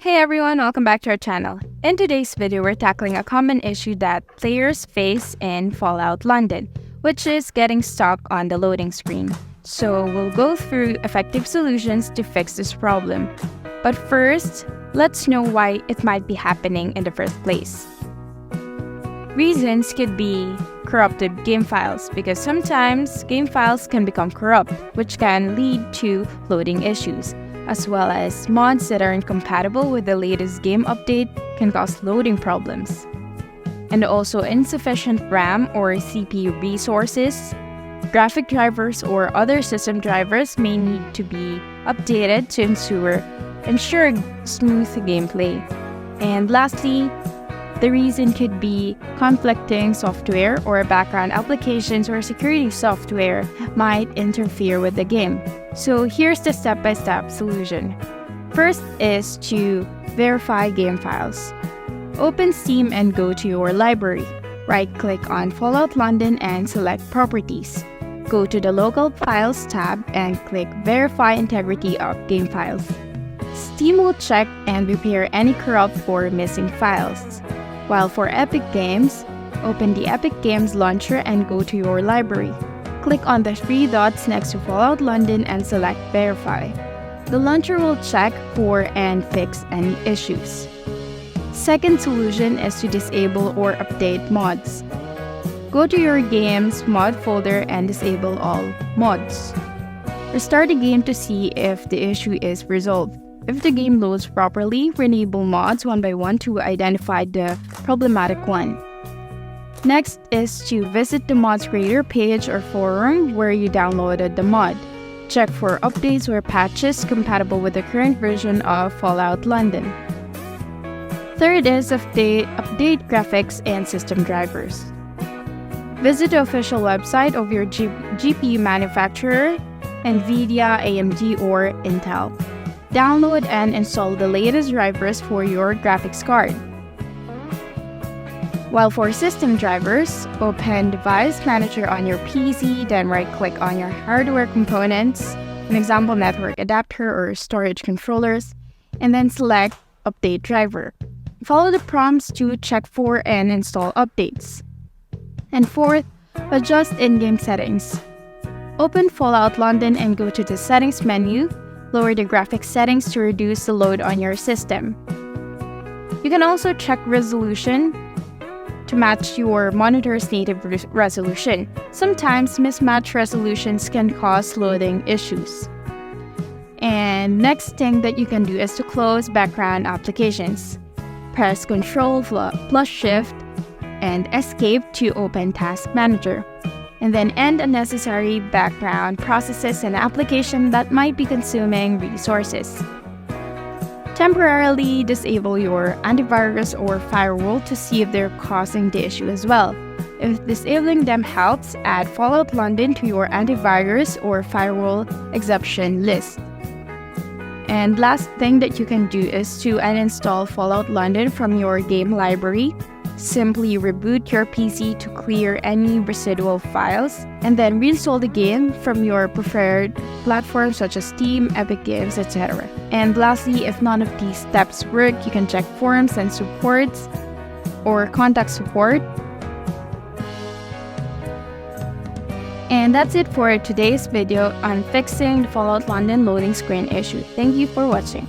Hey everyone, welcome back to our channel. In today's video, we're tackling a common issue that players face in Fallout London, which is getting stuck on the loading screen. So we'll go through effective solutions to fix this problem. But first, let's know why it might be happening in the first place. Reasons could be corrupted game files, because sometimes game files can become corrupt, which can lead to loading issues, as well as mods that are incompatible with the latest game update can cause loading problems. And also insufficient RAM or CPU resources. Graphic drivers or other system drivers may need to be updated to ensure smooth gameplay. And lastly, the reason could be conflicting software or background applications or security software might interfere with the game. So here's the step-by-step solution. First is to verify game files. Open Steam and go to your library. Right-click on Fallout London and select Properties. Go to the Local Files tab and click Verify Integrity of Game Files. Steam will check and repair any corrupt or missing files. While for Epic Games, open the Epic Games launcher and go to your library. Click on the three dots next to Fallout London and select Verify. The launcher will check for and fix any issues. Second solution is to disable or update mods. Go to your game's mod folder and disable all mods. Restart the game to see if the issue is resolved. If the game loads properly, enable mods one by one to identify the problematic one. Next is to visit the mods creator page or forum where you downloaded the mod. Check for updates or patches compatible with the current version of Fallout London. Third is update graphics and system drivers. Visit the official website of your GPU manufacturer, NVIDIA, AMD, or Intel. Download and install the latest drivers for your graphics card. While for system drivers, open Device Manager on your PC, then right-click on your hardware components, an example network adapter or storage controllers, and then select Update Driver. Follow the prompts to check for and install updates. And fourth, adjust in-game settings. Open Fallout London and go to the Settings menu. Lower the graphics settings to reduce the load on your system. You can also check resolution to match your monitor's native resolution. Sometimes mismatched resolutions can cause loading issues. And next thing that you can do is to close background applications. Press Ctrl+ Shift and Escape to open Task Manager. And then end unnecessary background processes and applications that might be consuming resources. Temporarily disable your antivirus or firewall to see if they're causing the issue as well. If disabling them helps, add Fallout London to your antivirus or firewall exception list. And last thing that you can do is to uninstall Fallout London from your game library. Simply reboot your PC to clear any residual files, and then reinstall the game from your preferred platforms such as Steam, Epic Games, etc. And lastly, if none of these steps work, you can check forums and supports or contact support. And that's it for today's video on fixing the Fallout London loading screen issue. Thank you for watching.